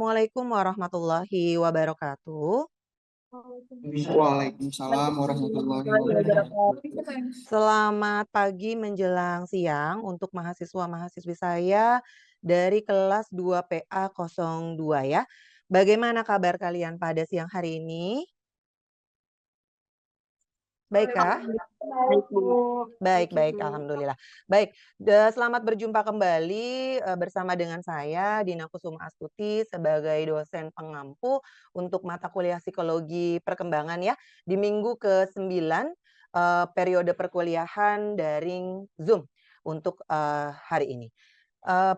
Assalamualaikum warahmatullahi wabarakatuh. Waalaikumsalam warahmatullahi wabarakatuh. Selamat pagi menjelang siang untuk mahasiswa-mahasiswi saya dari kelas 2PA02 ya. Bagaimana kabar kalian pada siang hari ini? Baikkah? Baik, Bu. Baik baik, alhamdulillah. Baik, selamat berjumpa kembali, bersama dengan saya Dina Kusuma Astuti sebagai dosen pengampu untuk mata kuliah psikologi perkembangan ya, di minggu ke-9, periode perkuliahan daring Zoom untuk, hari ini.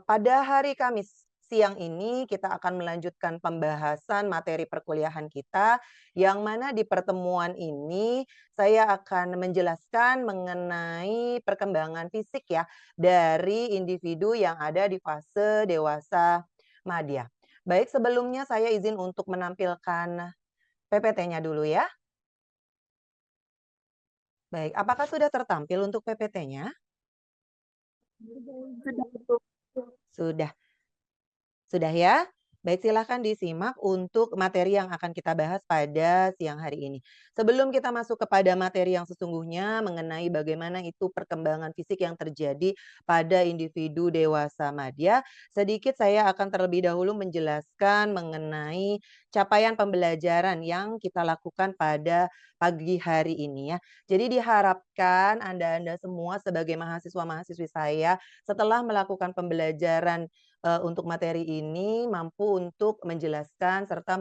Pada hari Kamis siang ini kita akan melanjutkan pembahasan materi perkuliahan kita, yang mana di pertemuan ini saya akan menjelaskan mengenai perkembangan fisik ya dari individu yang ada di fase dewasa madya. Baik, sebelumnya saya izin untuk menampilkan PPT-nya dulu ya. Baik, apakah sudah tertampil untuk PPT-nya? Sudah. Sudah ya? Baik, silakan disimak untuk materi yang akan kita bahas pada siang hari ini. Sebelum kita masuk kepada materi yang sesungguhnya mengenai bagaimana itu perkembangan fisik yang terjadi pada individu dewasa madya, sedikit saya akan terlebih dahulu menjelaskan mengenai capaian pembelajaran yang kita lakukan pada pagi hari ini ya. Jadi diharapkan Anda-Anda semua sebagai mahasiswa-mahasiswi saya setelah melakukan pembelajaran untuk materi ini mampu untuk menjelaskan serta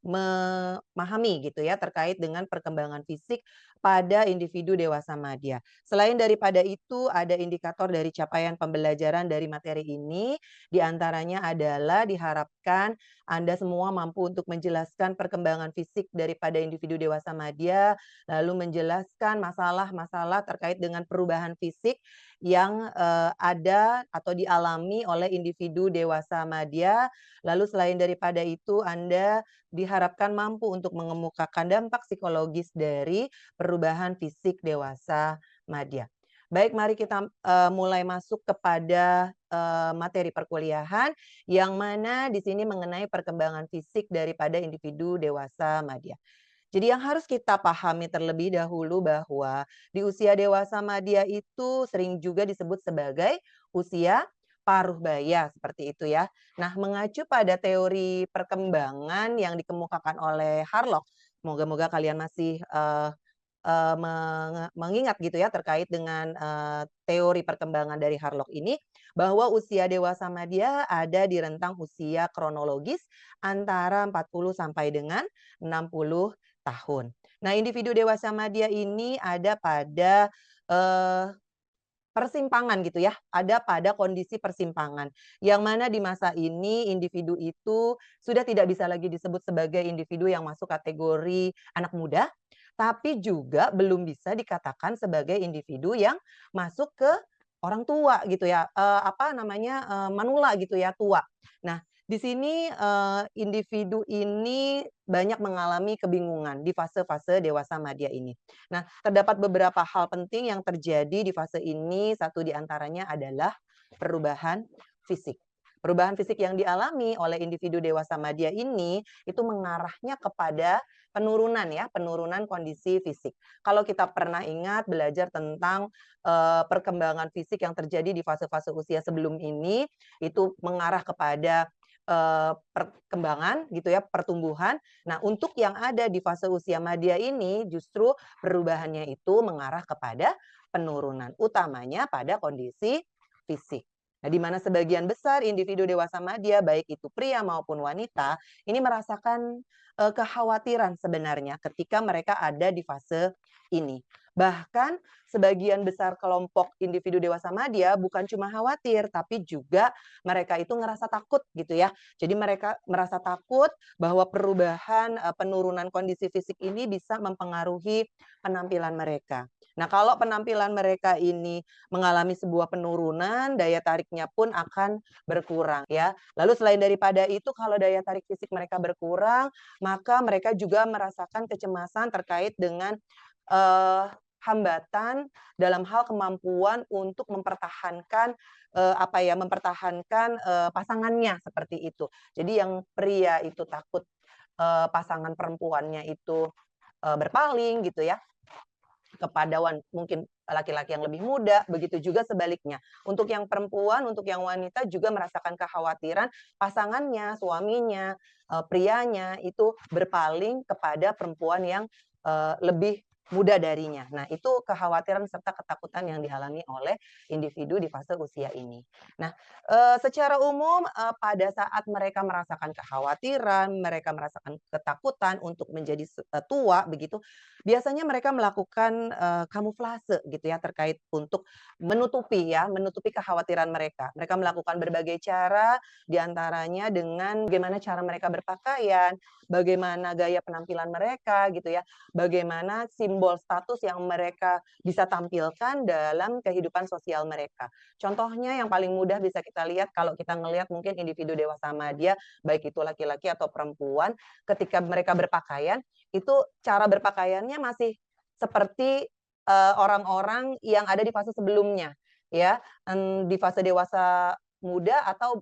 memahami gitu ya terkait dengan perkembangan fisik pada individu dewasa madya. Selain daripada itu ada indikator dari capaian pembelajaran dari materi ini, diantaranya adalah diharapkan Anda semua mampu untuk menjelaskan perkembangan fisik daripada individu dewasa madya, lalu menjelaskan masalah-masalah terkait dengan perubahan fisik yang ada atau dialami oleh individu dewasa madya. Lalu selain daripada itu Anda diharapkan mampu untuk mengemukakan dampak psikologis dari perubahan fisik dewasa madya. Baik, mari kita mulai masuk kepada materi perkuliahan yang mana di sini mengenai perkembangan fisik daripada individu dewasa madya. Jadi yang harus kita pahami terlebih dahulu bahwa di usia dewasa madya itu sering juga disebut sebagai usia paruh baya seperti itu ya. Nah, mengacu pada teori perkembangan yang dikemukakan oleh Harlock, moga-moga kalian masih mengingat gitu ya terkait dengan teori perkembangan dari Harlock ini, bahwa usia dewasa madya ada di rentang usia kronologis antara 40 sampai dengan 60 tahun. Nah, individu dewasa madya ini ada pada persimpangan gitu ya, ada pada kondisi persimpangan. Yang mana di masa ini individu itu sudah tidak bisa lagi disebut sebagai individu yang masuk kategori anak muda, tapi juga belum bisa dikatakan sebagai individu yang masuk ke orang tua gitu ya, apa namanya, manula gitu ya, tua. Nah, di sini, individu ini banyak mengalami kebingungan di fase-fase dewasa madya ini. Nah, terdapat beberapa hal penting yang terjadi di fase ini, satu di antaranya adalah perubahan fisik. Perubahan fisik yang dialami oleh individu dewasa madya ini, itu mengarahnya kepada penurunan ya, penurunan kondisi fisik. Kalau kita pernah ingat belajar tentang, perkembangan fisik yang terjadi di fase-fase usia sebelum ini, itu mengarah kepada perkembangan gitu ya, pertumbuhan. Nah, untuk yang ada di fase usia madya ini justru perubahannya itu mengarah kepada penurunan, utamanya pada kondisi fisik. Nah, di mana sebagian besar individu dewasa madya, baik itu pria maupun wanita, ini merasakan kekhawatiran sebenarnya ketika mereka ada di fase ini. Bahkan sebagian besar kelompok individu dewasa madya bukan cuma khawatir, tapi juga mereka itu ngerasa takut gitu ya. Jadi mereka merasa takut bahwa perubahan, penurunan kondisi fisik ini bisa mempengaruhi penampilan mereka. Nah, kalau penampilan mereka ini mengalami sebuah penurunan, daya tariknya pun akan berkurang ya. Lalu selain daripada itu, kalau daya tarik fisik mereka berkurang, maka mereka juga merasakan kecemasan terkait dengan hambatan dalam hal kemampuan untuk mempertahankan apa ya, mempertahankan, pasangannya seperti itu. Jadi yang pria itu takut, pasangan perempuannya itu, berpaling gitu ya, kepada mungkin laki-laki yang lebih muda, begitu juga sebaliknya. Untuk yang perempuan, untuk yang wanita juga merasakan kekhawatiran pasangannya, suaminya, prianya itu berpaling kepada perempuan yang, lebih muda darinya. Nah, itu kekhawatiran serta ketakutan yang dialami oleh individu di fase usia ini. Nah, secara umum, pada saat mereka merasakan kekhawatiran, mereka merasakan ketakutan untuk menjadi tua begitu, biasanya mereka melakukan, kamuflase gitu ya, terkait untuk menutupi kekhawatiran mereka. Mereka melakukan berbagai cara, di antaranya dengan bagaimana cara mereka berpakaian, bagaimana gaya penampilan mereka gitu ya, bagaimana simbol status yang mereka bisa tampilkan dalam kehidupan sosial mereka. Contohnya yang paling mudah bisa kita lihat kalau kita ngelihat mungkin individu dewasa madya, baik itu laki-laki atau perempuan, ketika mereka berpakaian, itu cara berpakaiannya masih seperti, orang-orang yang ada di fase sebelumnya, ya, di fase dewasa muda atau,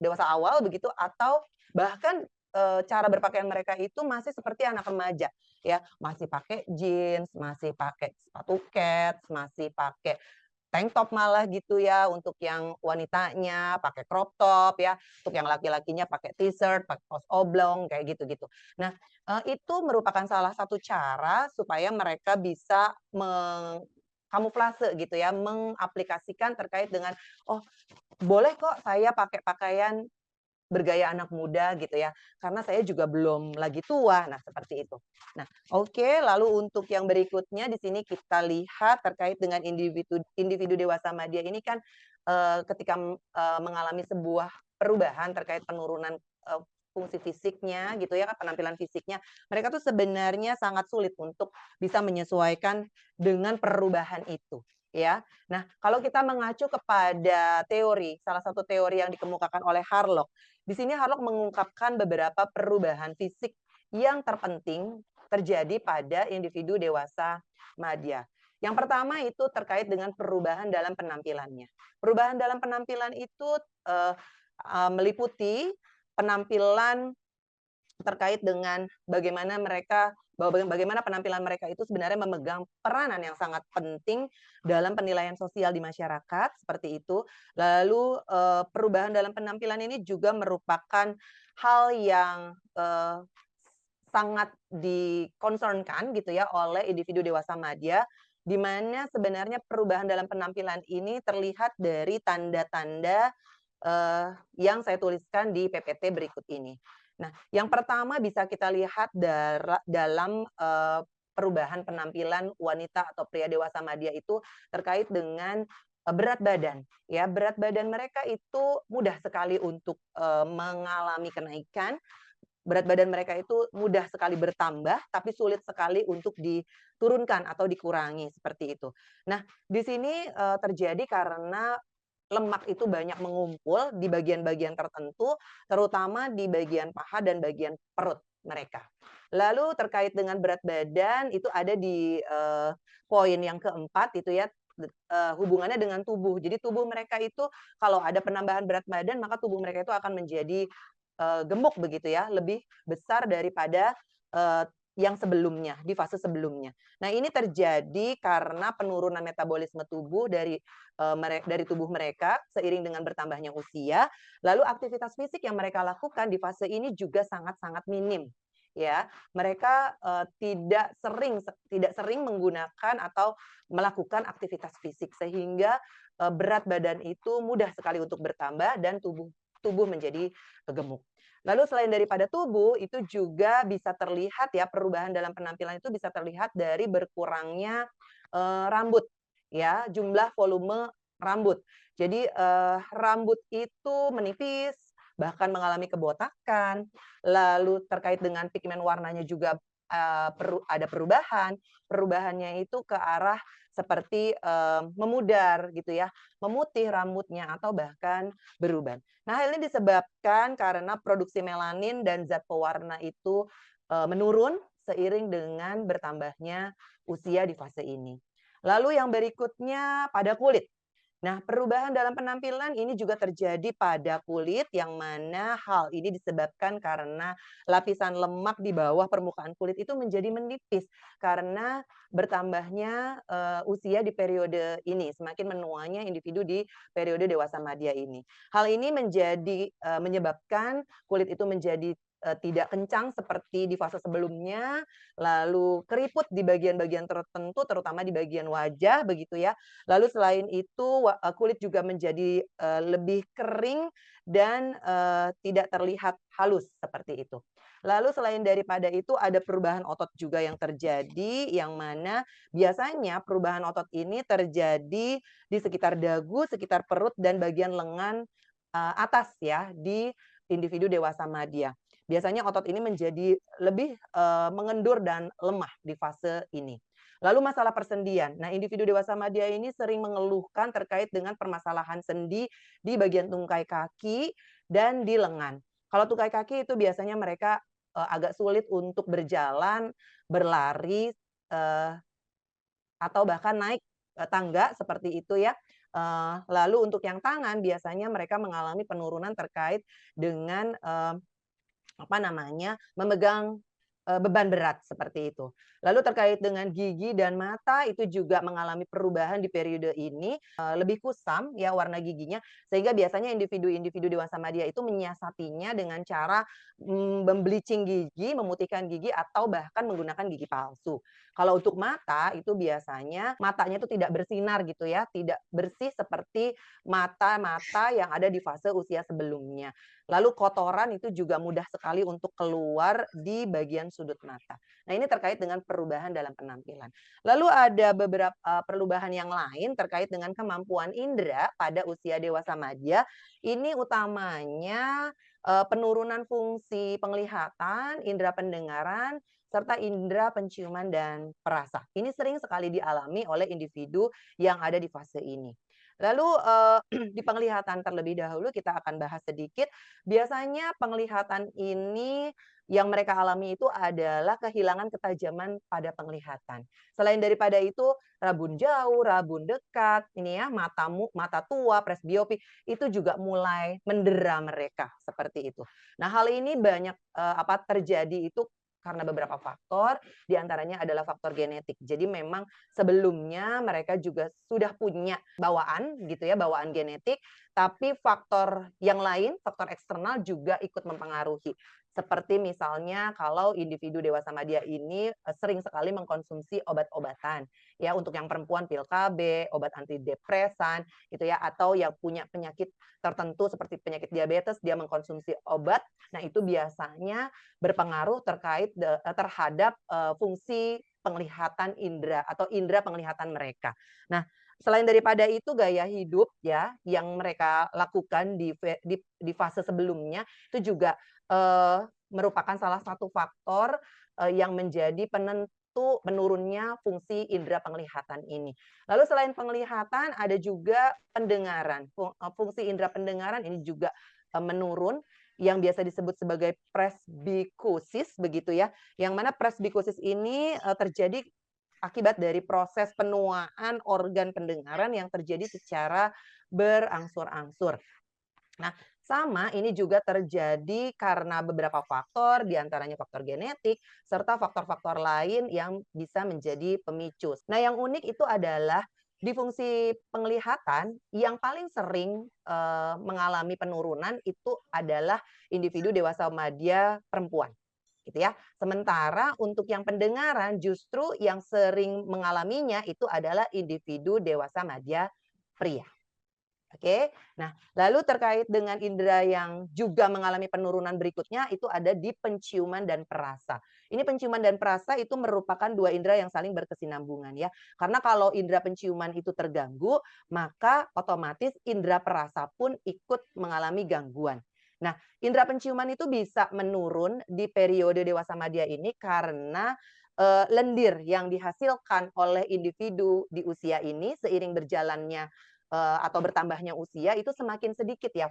dewasa awal begitu, atau bahkan, cara berpakaian mereka itu masih seperti anak remaja, ya. Masih pakai jeans, masih pakai sepatu kets, masih pakai tank top malah gitu ya, untuk yang wanitanya pakai crop top ya, untuk yang laki-lakinya pakai t-shirt, pakai kaos oblong, kayak gitu-gitu. Nah, itu merupakan salah satu cara supaya mereka bisa kamuflase gitu ya, mengaplikasikan terkait dengan, "Oh, boleh kok saya pakai pakaian bergaya anak muda gitu ya, karena saya juga belum lagi tua." Nah, seperti itu. Nah, oke, lalu untuk yang berikutnya di sini kita lihat terkait dengan individu individu dewasa madya ini kan, ketika, mengalami sebuah perubahan terkait penurunan, fungsi fisiknya gitu ya, penampilan fisiknya, mereka tuh sebenarnya sangat sulit untuk bisa menyesuaikan dengan perubahan itu, ya. Nah, kalau kita mengacu kepada teori, salah satu teori yang dikemukakan oleh Harlock, di sini Harlock mengungkapkan beberapa perubahan fisik yang terpenting terjadi pada individu dewasa madya. Yang pertama itu terkait dengan perubahan dalam penampilannya. Perubahan dalam penampilan itu, meliputi penampilan terkait dengan bagaimana penampilan mereka itu sebenarnya memegang peranan yang sangat penting dalam penilaian sosial di masyarakat, seperti itu. Lalu, perubahan dalam penampilan ini juga merupakan hal yang, sangat di-concern-kan gitu ya oleh individu dewasa madya, di mana sebenarnya perubahan dalam penampilan ini terlihat dari tanda-tanda, yang saya tuliskan di PPT berikut ini. Nah, yang pertama bisa kita lihat dalam, perubahan penampilan wanita atau pria dewasa madya itu terkait dengan, berat badan, ya. Berat badan mereka itu mudah sekali untuk, mengalami kenaikan, berat badan mereka itu mudah sekali bertambah, tapi sulit sekali untuk diturunkan atau dikurangi, seperti itu. Nah, di sini, terjadi karena lemak itu banyak mengumpul di bagian-bagian tertentu, terutama di bagian paha dan bagian perut mereka. Lalu terkait dengan berat badan itu ada di, poin yang keempat itu ya, hubungannya dengan tubuh. Jadi tubuh mereka itu kalau ada penambahan berat badan, maka tubuh mereka itu akan menjadi, gemuk begitu ya, lebih besar daripada, yang sebelumnya, di fase sebelumnya. Nah, ini terjadi karena penurunan metabolisme tubuh dari tubuh mereka seiring dengan bertambahnya usia, lalu aktivitas fisik yang mereka lakukan di fase ini juga sangat-sangat minim, ya. Mereka, tidak sering menggunakan atau melakukan aktivitas fisik sehingga, berat badan itu mudah sekali untuk bertambah dan tubuh tubuh menjadi gemuk. Lalu selain daripada tubuh, itu juga bisa terlihat ya, perubahan dalam penampilan itu bisa terlihat dari berkurangnya, rambut, ya, jumlah volume rambut. Jadi, rambut itu menipis, bahkan mengalami kebotakan, lalu terkait dengan pigmen warnanya juga, ada perubahan. Perubahannya itu ke arah seperti, memudar gitu ya, memutih rambutnya atau bahkan beruban. Nah, hal ini disebabkan karena produksi melanin dan zat pewarna itu, menurun seiring dengan bertambahnya usia di fase ini. Lalu yang berikutnya pada kulit. Nah, perubahan dalam penampilan ini juga terjadi pada kulit yang mana hal ini disebabkan karena lapisan lemak di bawah permukaan kulit itu menjadi menipis karena bertambahnya, usia di periode ini, semakin menuanya individu di periode dewasa madya ini. Hal ini menyebabkan kulit itu menjadi, tidak kencang seperti di fase sebelumnya, lalu keriput di bagian-bagian tertentu terutama di bagian wajah begitu ya. Lalu selain itu kulit juga menjadi, lebih kering dan, tidak terlihat halus seperti itu. Lalu selain daripada itu ada perubahan otot juga yang terjadi, yang mana biasanya perubahan otot ini terjadi di sekitar dagu, sekitar perut, dan bagian lengan, atas ya, di individu dewasa madya. Biasanya otot ini menjadi lebih, mengendur dan lemah di fase ini. Lalu masalah persendian. Nah, individu dewasa madya ini sering mengeluhkan terkait dengan permasalahan sendi di bagian tungkai kaki dan di lengan. Kalau tungkai kaki itu biasanya mereka, agak sulit untuk berjalan, berlari, eee, atau bahkan naik, tangga seperti itu ya. Lalu untuk yang tangan biasanya mereka mengalami penurunan terkait dengan, apa namanya, memegang, beban berat seperti itu. Lalu terkait dengan gigi dan mata itu juga mengalami perubahan di periode ini, lebih kusam ya warna giginya, sehingga biasanya individu-individu dewasa madya itu menyiasatinya dengan cara, membleaching gigi, memutihkan gigi, atau bahkan menggunakan gigi palsu. Kalau untuk mata, itu biasanya matanya itu tidak bersinar gitu ya, tidak bersih seperti mata-mata yang ada di fase usia sebelumnya. Lalu kotoran itu juga mudah sekali untuk keluar di bagian sudut mata. Nah, ini terkait dengan perubahan dalam penampilan. Lalu ada beberapa perubahan yang lain terkait dengan kemampuan indera pada usia dewasa madya. Ini utamanya, penurunan fungsi penglihatan, indera pendengaran, serta indera penciuman dan perasa. Ini sering sekali dialami oleh individu yang ada di fase ini. Lalu, di penglihatan terlebih dahulu kita akan bahas sedikit. Biasanya penglihatan ini yang mereka alami itu adalah kehilangan ketajaman pada penglihatan. Selain daripada itu, rabun jauh, rabun dekat, ini ya, mata tua, presbiopi, itu juga mulai mendera mereka, seperti itu. Nah, hal ini banyak, terjadi itu karena beberapa faktor, di antaranya adalah faktor genetik. Jadi memang sebelumnya mereka juga sudah punya bawaan gitu ya, bawaan genetik, tapi faktor yang lain, faktor eksternal juga ikut mempengaruhi. Seperti misalnya kalau individu dewasa madya ini, sering sekali mengkonsumsi obat-obatan. Ya, untuk yang perempuan pil KB, obat antidepresan gitu ya, atau yang punya penyakit tertentu seperti penyakit diabetes, dia mengkonsumsi obat. Nah, itu biasanya berpengaruh terhadap, fungsi penglihatan indera atau indera penglihatan mereka. Nah, selain daripada itu gaya hidup ya, yang mereka lakukan di fase sebelumnya, itu juga, merupakan salah satu faktor, yang menjadi penentu menurunnya fungsi indera penglihatan ini. Lalu selain penglihatan ada juga pendengaran, fungsi indera pendengaran ini juga, menurun, yang biasa disebut sebagai presbikusis begitu ya, yang mana presbikusis ini, terjadi akibat dari proses penuaan organ pendengaran yang terjadi secara berangsur-angsur. Nah, sama ini juga terjadi karena beberapa faktor, di antaranya faktor genetik, serta faktor-faktor lain yang bisa menjadi pemicu. Nah, yang unik itu adalah di fungsi penglihatan yang paling sering, mengalami penurunan itu adalah individu dewasa madya perempuan, gitu ya. Sementara untuk yang pendengaran justru yang sering mengalaminya itu adalah individu dewasa madya pria. Oke. Nah, lalu terkait dengan indera yang juga mengalami penurunan berikutnya itu ada di penciuman dan perasa. Ini penciuman dan perasa itu merupakan dua indera yang saling berkesinambungan ya. Karena kalau indera penciuman itu terganggu, maka otomatis indera perasa pun ikut mengalami gangguan. Nah, indera penciuman itu bisa menurun di periode dewasa madya ini karena lendir yang dihasilkan oleh individu di usia ini seiring berjalannya atau bertambahnya usia itu semakin sedikit ya,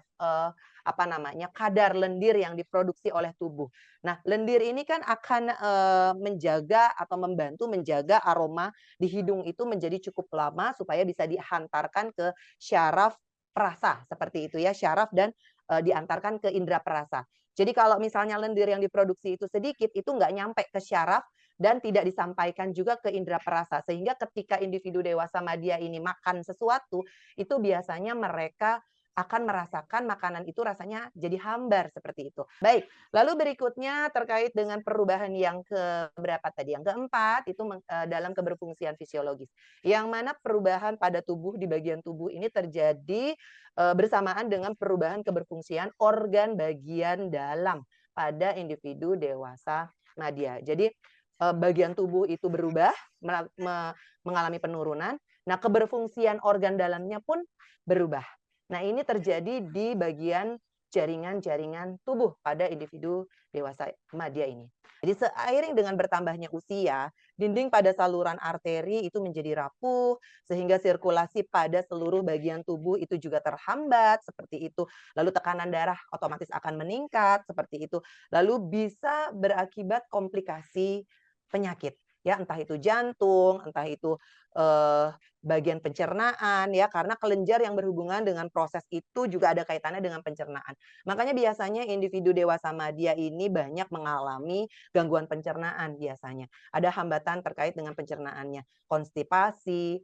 kadar lendir yang diproduksi oleh tubuh. Nah, lendir ini kan akan, menjaga atau membantu menjaga aroma di hidung itu menjadi cukup lama supaya bisa dihantarkan ke syaraf perasa, seperti itu ya, syaraf dan, diantarkan ke indera perasa. Jadi kalau misalnya lendir yang diproduksi itu sedikit, itu nggak nyampe ke syaraf dan tidak disampaikan juga ke indera perasa. Sehingga ketika individu dewasa madya ini makan sesuatu, itu biasanya mereka akan merasakan makanan itu rasanya jadi hambar seperti itu. Baik, lalu berikutnya terkait dengan perubahan yang ke berapa tadi? Yang keempat itu dalam keberfungsian fisiologis. Yang mana perubahan pada tubuh di bagian tubuh ini terjadi bersamaan dengan perubahan keberfungsian organ bagian dalam pada individu dewasa madya. Jadi bagian tubuh itu berubah, mengalami penurunan. Nah, keberfungsian organ dalamnya pun berubah. Nah, ini terjadi di bagian jaringan-jaringan tubuh pada individu dewasa madya ini. Jadi seiring dengan bertambahnya usia, dinding pada saluran arteri itu menjadi rapuh, sehingga sirkulasi pada seluruh bagian tubuh itu juga terhambat, seperti itu. Lalu tekanan darah otomatis akan meningkat, seperti itu. Lalu bisa berakibat komplikasi penyakit, ya entah itu jantung, entah itu eh, bagian pencernaan ya karena kelenjar yang berhubungan dengan proses itu juga ada kaitannya dengan pencernaan. Makanya biasanya individu dewasa madya ini banyak mengalami gangguan pencernaan biasanya. Ada hambatan terkait dengan pencernaannya, konstipasi,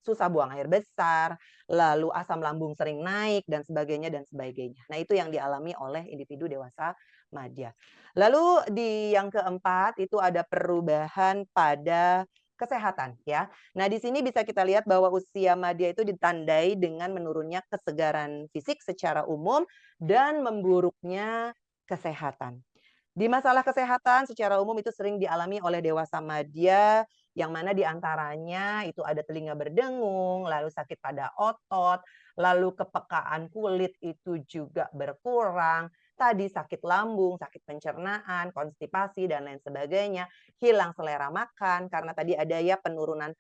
susah buang air besar, lalu asam lambung sering naik dan sebagainya dan sebagainya. Nah, itu yang dialami oleh individu dewasa madya. Lalu di yang keempat itu ada perubahan pada kesehatan ya. Nah, di sini bisa kita lihat bahwa usia madya itu ditandai dengan menurunnya kesegaran fisik secara umum dan memburuknya kesehatan. Di masalah kesehatan secara umum itu sering dialami oleh dewasa madya yang mana diantaranya itu ada telinga berdengung, lalu sakit pada otot, lalu kepekaan kulit itu juga berkurang, tadi sakit lambung, sakit pencernaan, konstipasi dan lain sebagainya, hilang selera makan karena tadi ada ya penurunan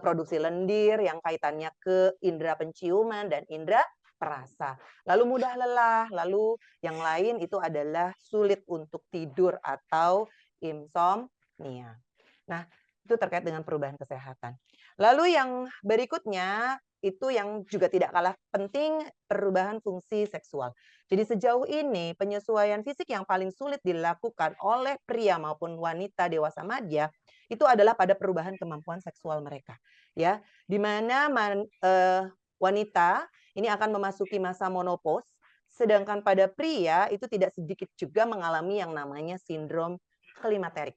produksi lendir yang kaitannya ke indera penciuman dan indera perasa. Lalu mudah lelah, lalu yang lain itu adalah sulit untuk tidur atau insomnia. Nah, itu terkait dengan perubahan kesehatan. Lalu yang berikutnya itu yang juga tidak kalah penting perubahan fungsi seksual. Jadi sejauh ini penyesuaian fisik yang paling sulit dilakukan oleh pria maupun wanita dewasa madya itu adalah pada perubahan kemampuan seksual mereka, ya. Di mana wanita ini akan memasuki masa menopause, sedangkan pada pria itu tidak sedikit juga mengalami yang namanya sindrom klimakterik.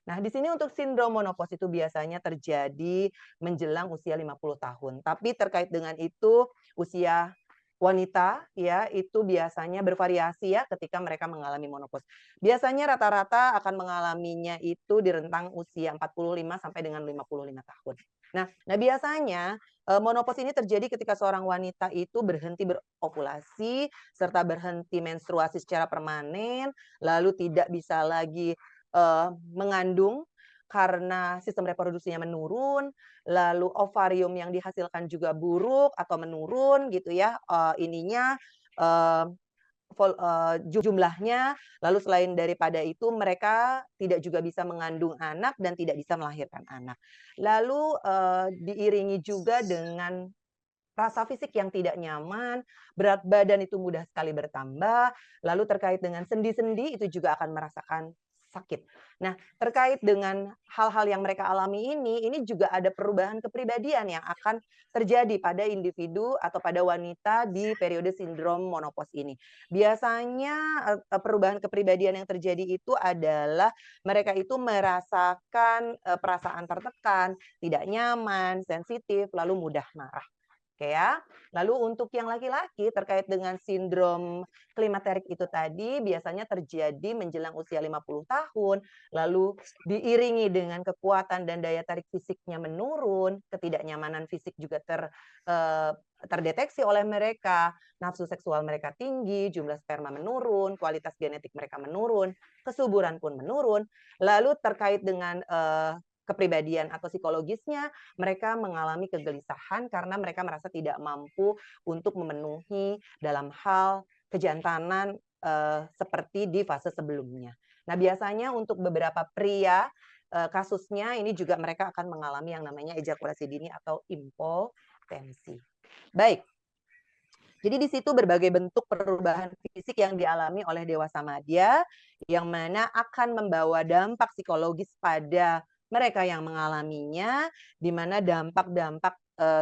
Nah, di sini untuk sindrom menopause itu biasanya terjadi menjelang usia 50 tahun. Tapi terkait dengan itu, usia wanita ya itu biasanya bervariasi ya ketika mereka mengalami menopause. Biasanya rata-rata akan mengalaminya itu di rentang usia 45 sampai dengan 55 tahun. Nah biasanya menopause ini terjadi ketika seorang wanita itu berhenti berovulasi serta berhenti menstruasi secara permanen, lalu tidak bisa lagi mengandung karena sistem reproduksinya menurun, lalu ovarium yang dihasilkan juga buruk atau menurun gitu ya, eee, jumlahnya, lalu selain daripada itu mereka tidak juga bisa mengandung anak dan tidak bisa melahirkan anak. Lalu, diiringi juga dengan rasa fisik yang tidak nyaman, berat badan itu mudah sekali bertambah, lalu terkait dengan sendi-sendi itu juga akan merasakan sakit. Nah, terkait dengan hal-hal yang mereka alami ini juga ada perubahan kepribadian yang akan terjadi pada individu atau pada wanita di periode sindrom menopause ini. Biasanya perubahan kepribadian yang terjadi itu adalah mereka itu merasakan perasaan tertekan, tidak nyaman, sensitif, lalu mudah marah. Oke ya. Lalu untuk yang laki-laki terkait dengan sindrom klimakterik itu tadi biasanya terjadi menjelang usia 50 tahun, lalu diiringi dengan kekuatan dan daya tarik fisiknya menurun, ketidaknyamanan fisik juga terdeteksi oleh mereka, nafsu seksual mereka tinggi, jumlah sperma menurun, kualitas genetik mereka menurun, kesuburan pun menurun. Lalu terkait dengan kepribadian atau psikologisnya, mereka mengalami kegelisahan karena mereka merasa tidak mampu untuk memenuhi dalam hal kejantanan seperti di fase sebelumnya. Nah, biasanya untuk beberapa pria kasusnya ini juga mereka akan mengalami yang namanya ejakulasi dini atau impotensi. Baik. Jadi di situ berbagai bentuk perubahan fisik yang dialami oleh dewasa madya yang mana akan membawa dampak psikologis pada mereka yang mengalaminya, di mana dampak-dampak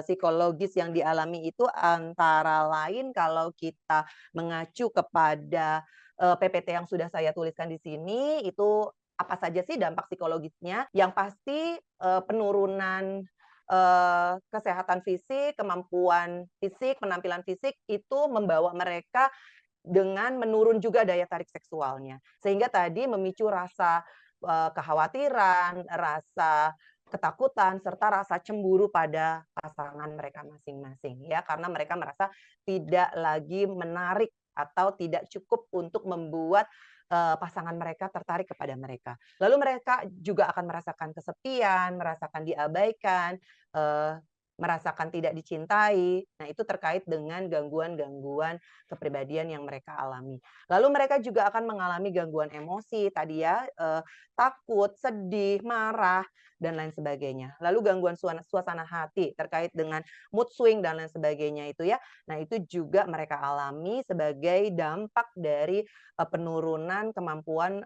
psikologis yang dialami itu antara lain kalau kita mengacu kepada PPT yang sudah saya tuliskan di sini itu apa saja sih dampak psikologisnya? Yang pasti penurunan kesehatan fisik, kemampuan fisik, penampilan fisik itu membawa mereka dengan menurun juga daya tarik seksualnya. Sehingga tadi memicu rasa kekhawatiran, rasa ketakutan serta rasa cemburu pada pasangan mereka masing-masing ya, karena mereka merasa tidak lagi menarik atau tidak cukup untuk membuat pasangan mereka tertarik kepada mereka. Lalu mereka juga akan merasakan kesepian, merasakan diabaikan, merasakan tidak dicintai. Nah, itu terkait dengan gangguan-gangguan kepribadian yang mereka alami. Lalu mereka juga akan mengalami gangguan emosi tadi ya, takut, sedih, marah, dan lain sebagainya. Lalu gangguan suasana hati terkait dengan mood swing dan lain sebagainya itu ya. Nah, itu juga mereka alami sebagai dampak dari penurunan kemampuan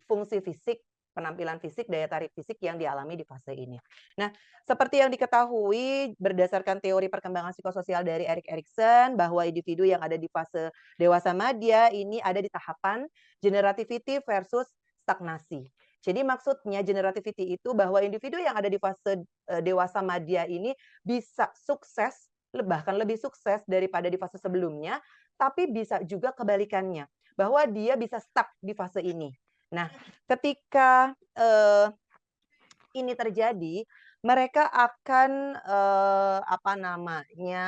fungsi fisik, penampilan fisik, daya tarik fisik yang dialami di fase ini. Nah, seperti yang diketahui berdasarkan teori perkembangan psikososial dari Erik Erikson bahwa individu yang ada di fase dewasa madya ini ada di tahapan generativity versus stagnasi. Jadi maksudnya generativity itu bahwa individu yang ada di fase dewasa madya ini bisa sukses, bahkan lebih sukses daripada di fase sebelumnya, tapi bisa juga kebalikannya, bahwa dia bisa stuck di fase ini. Nah, ketika ini terjadi, mereka akan apa namanya,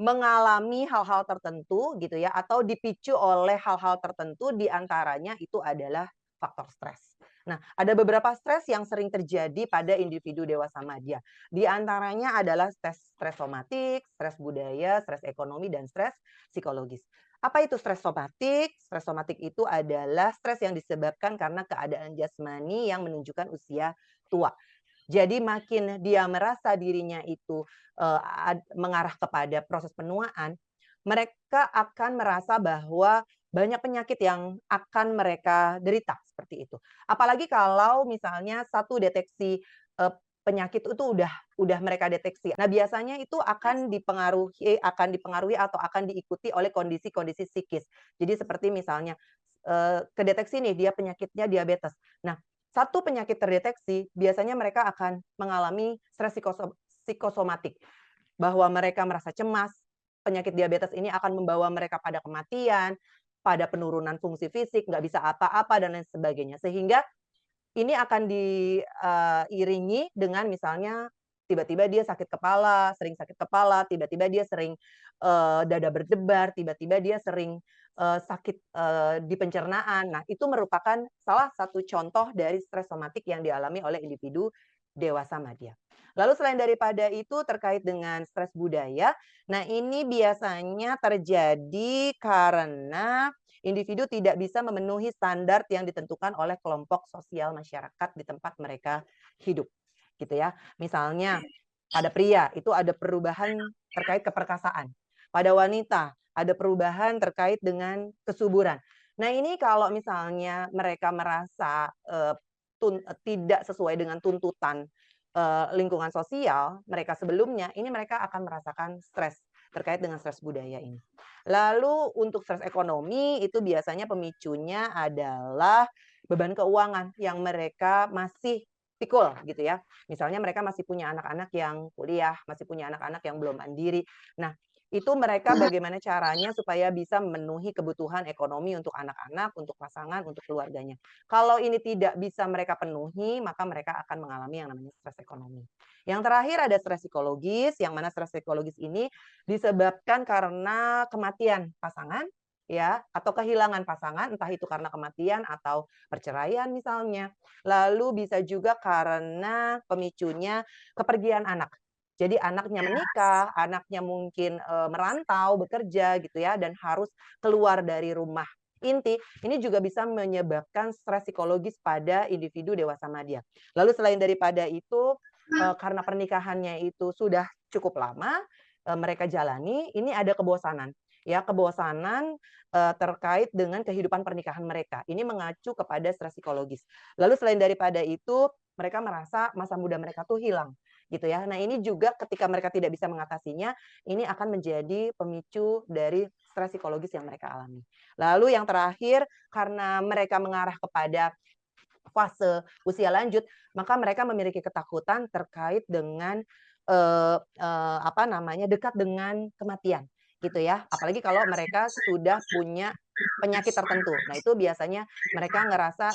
mengalami hal-hal tertentu gitu ya, atau dipicu oleh hal-hal tertentu di antaranya itu adalah faktor stres. Nah, ada beberapa stres yang sering terjadi pada individu dewasa madya. Di antaranya adalah stres somatik, stres budaya, stres ekonomi, dan stres psikologis. Apa itu stres somatik? Stres somatik itu adalah stres yang disebabkan karena keadaan jasmani yang menunjukkan usia tua. Jadi makin dia merasa dirinya itu mengarah kepada proses penuaan, mereka akan merasa bahwa banyak penyakit yang akan mereka derita seperti itu. Apalagi kalau misalnya satu deteksi penyakit itu udah mereka deteksi. Nah, biasanya itu akan dipengaruhi atau akan diikuti oleh kondisi-kondisi psikis. Jadi seperti misalnya kedeteksi nih dia penyakitnya diabetes. Nah, satu penyakit terdeteksi, biasanya mereka akan mengalami stres psikosomatik, bahwa mereka merasa cemas, penyakit diabetes ini akan membawa mereka pada kematian, pada penurunan fungsi fisik, nggak bisa apa-apa, dan lain sebagainya. Sehingga ini akan diiringi dengan misalnya tiba-tiba dia sakit kepala, sering sakit kepala, tiba-tiba dia sering dada berdebar, tiba-tiba dia sering sakit di pencernaan. Nah, itu merupakan salah satu contoh dari stres somatik yang dialami oleh individu dewasa madya. Lalu selain daripada itu terkait dengan stres budaya, nah ini biasanya terjadi karena individu tidak bisa memenuhi standar yang ditentukan oleh kelompok sosial masyarakat di tempat mereka hidup, gitu ya. Misalnya pada pria itu ada perubahan terkait keperkasaan, pada wanita ada perubahan terkait dengan kesuburan. Nah, ini kalau misalnya mereka merasa tidak sesuai dengan tuntutan lingkungan sosial mereka sebelumnya, ini mereka akan merasakan stres terkait dengan stres budaya ini. Lalu untuk stres ekonomi itu biasanya pemicunya adalah beban keuangan yang mereka masih pikul gitu ya. Misalnya mereka masih punya anak-anak yang kuliah, masih punya anak-anak yang belum mandiri. Nah, itu mereka bagaimana caranya supaya bisa memenuhi kebutuhan ekonomi untuk anak-anak, untuk pasangan, untuk keluarganya. Kalau ini tidak bisa mereka penuhi, maka mereka akan mengalami yang namanya stres ekonomi. Yang terakhir ada stres psikologis, yang mana stres psikologis ini disebabkan karena kematian pasangan ya, atau kehilangan pasangan, entah itu karena kematian atau perceraian misalnya. Lalu bisa juga karena pemicunya kepergian anak. Jadi anaknya menikah, anaknya mungkin, merantau, bekerja gitu ya, dan harus keluar dari rumah inti, ini juga bisa menyebabkan stres psikologis pada individu dewasa madya. Lalu selain daripada itu, karena pernikahannya itu sudah cukup lama, mereka jalani, ini ada kebosanan, ya, kebosanan terkait dengan kehidupan pernikahan mereka. Ini mengacu kepada stres psikologis. Lalu selain daripada itu, mereka merasa masa muda mereka tuh hilang, gitu ya. Nah, ini juga ketika mereka tidak bisa mengatasinya, ini akan menjadi pemicu dari stres psikologis yang mereka alami. Lalu yang terakhir, karena mereka mengarah kepada fase usia lanjut, maka mereka memiliki ketakutan terkait dengan, apa namanya, dekat dengan kematian, gitu ya. Apalagi kalau mereka sudah punya penyakit tertentu. Nah, itu biasanya mereka ngerasa,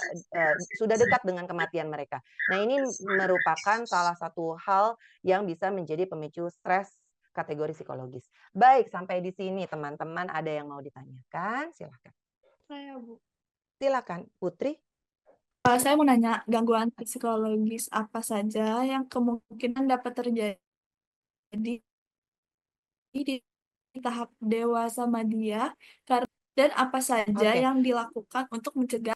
sudah dekat dengan kematian mereka. Nah, ini merupakan salah satu hal yang bisa menjadi pemicu stres kategori psikologis. Baik, sampai di sini teman-teman ada yang mau ditanyakan? Silakan. Saya, Bu. Silakan, Putri. Saya mau nanya, gangguan psikologis apa saja yang kemungkinan dapat terjadi di tahap dewasa madya, dan apa saja Oke. yang dilakukan untuk mencegah?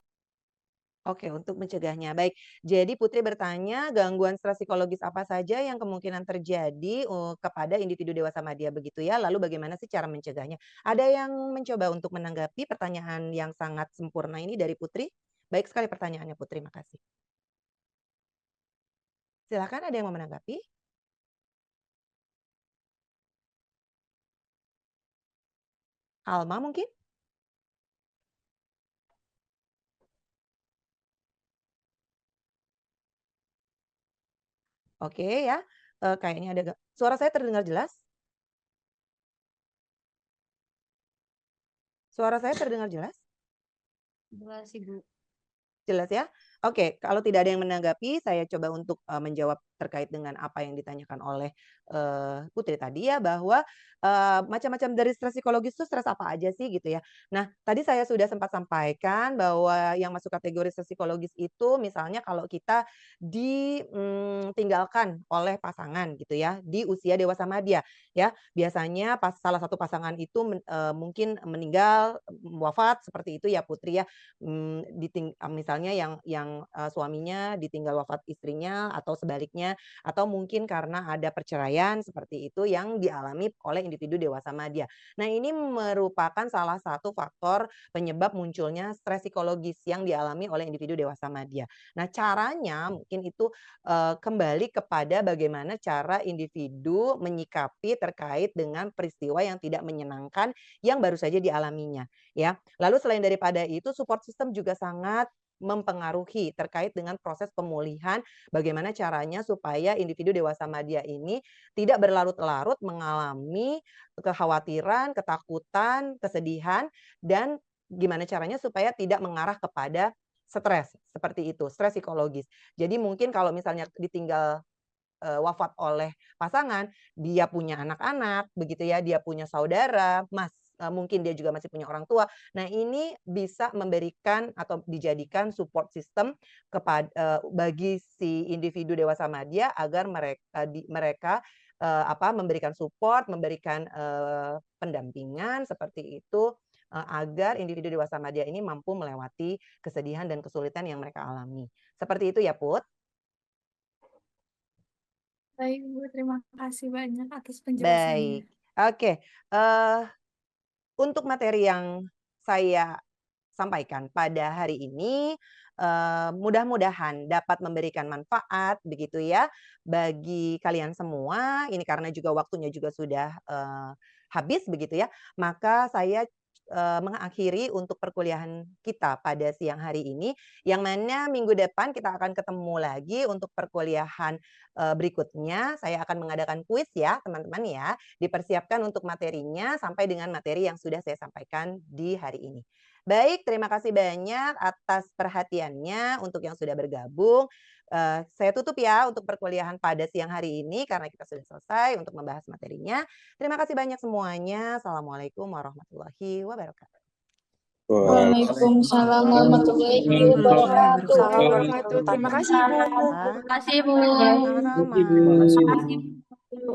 Oke, untuk mencegahnya. Baik, jadi Putri bertanya, gangguan stres psikologis apa saja yang kemungkinan terjadi, kepada individu dewasa madya begitu ya, lalu bagaimana sih cara mencegahnya? Ada yang mencoba untuk menanggapi pertanyaan yang sangat sempurna ini dari Putri? Baik sekali pertanyaannya Putri, makasih. Silakan ada yang mau menanggapi? Alma mungkin? Oke ya, kayaknya ada suara saya terdengar jelas? Suara saya terdengar jelas? Jelas, Ibu. Jelas ya? Oke, kalau tidak ada yang menanggapi, saya coba untuk, menjawab terkait dengan apa yang ditanyakan oleh, Putri tadi ya, bahwa, macam-macam dari stres psikologis itu stres apa aja sih gitu ya. Nah, tadi saya sudah sempat sampaikan bahwa yang masuk kategori stres psikologis itu misalnya kalau kita ditinggalkan oleh pasangan gitu ya, di usia dewasa madya ya. Biasanya pas salah satu pasangan itu mungkin meninggal, wafat seperti itu ya Putri ya. Misalnya yang, suaminya ditinggal wafat istrinya atau sebaliknya, atau mungkin karena ada perceraian seperti itu yang dialami oleh individu dewasa madya. Nah, ini merupakan salah satu faktor penyebab munculnya stres psikologis yang dialami oleh individu dewasa madya. Nah, caranya mungkin itu, kembali kepada bagaimana cara individu menyikapi terkait dengan peristiwa yang tidak menyenangkan yang baru saja dialaminya, ya. Lalu selain daripada itu support system juga sangat mempengaruhi terkait dengan proses pemulihan, bagaimana caranya supaya individu dewasa madya ini tidak berlarut-larut mengalami kekhawatiran, ketakutan, kesedihan, dan gimana caranya supaya tidak mengarah kepada stres, seperti itu, stres psikologis. Jadi mungkin kalau misalnya ditinggal wafat oleh pasangan, dia punya anak-anak, begitu ya, dia punya saudara, mungkin dia juga masih punya orang tua. Nah, ini bisa memberikan atau dijadikan support system bagi si individu dewasa madya agar mereka, memberikan support, memberikan, pendampingan seperti itu, agar individu dewasa madya ini mampu melewati kesedihan dan kesulitan yang mereka alami. Seperti itu ya, Put? Baik, Bu. Terima kasih banyak atas penjelasannya. Baik, oke, eee, untuk materi yang saya sampaikan pada hari ini, mudah-mudahan dapat memberikan manfaat begitu ya, bagi kalian semua. Ini karena juga waktunya juga sudah, habis begitu ya, maka saya, mengakhiri untuk perkuliahan kita pada siang hari ini, yang mana minggu depan kita akan ketemu lagi untuk perkuliahan, berikutnya. Saya akan mengadakan kuis ya teman-teman ya, dipersiapkan untuk materinya sampai dengan materi yang sudah saya sampaikan di hari ini. Baik, terima kasih banyak atas perhatiannya untuk yang sudah bergabung. Saya tutup ya untuk perkuliahan pada siang hari ini karena kita sudah selesai untuk membahas materinya. Terima kasih banyak semuanya. Assalamualaikum warahmatullahi wabarakatuh. Waalaikumsalam warahmatullahi wabarakatuh. Waalaikumsalam warahmatullahi wabarakatuh. Terima kasih, Bu. Terima kasih, Bu. Sama-sama. Terima kasih, Bu.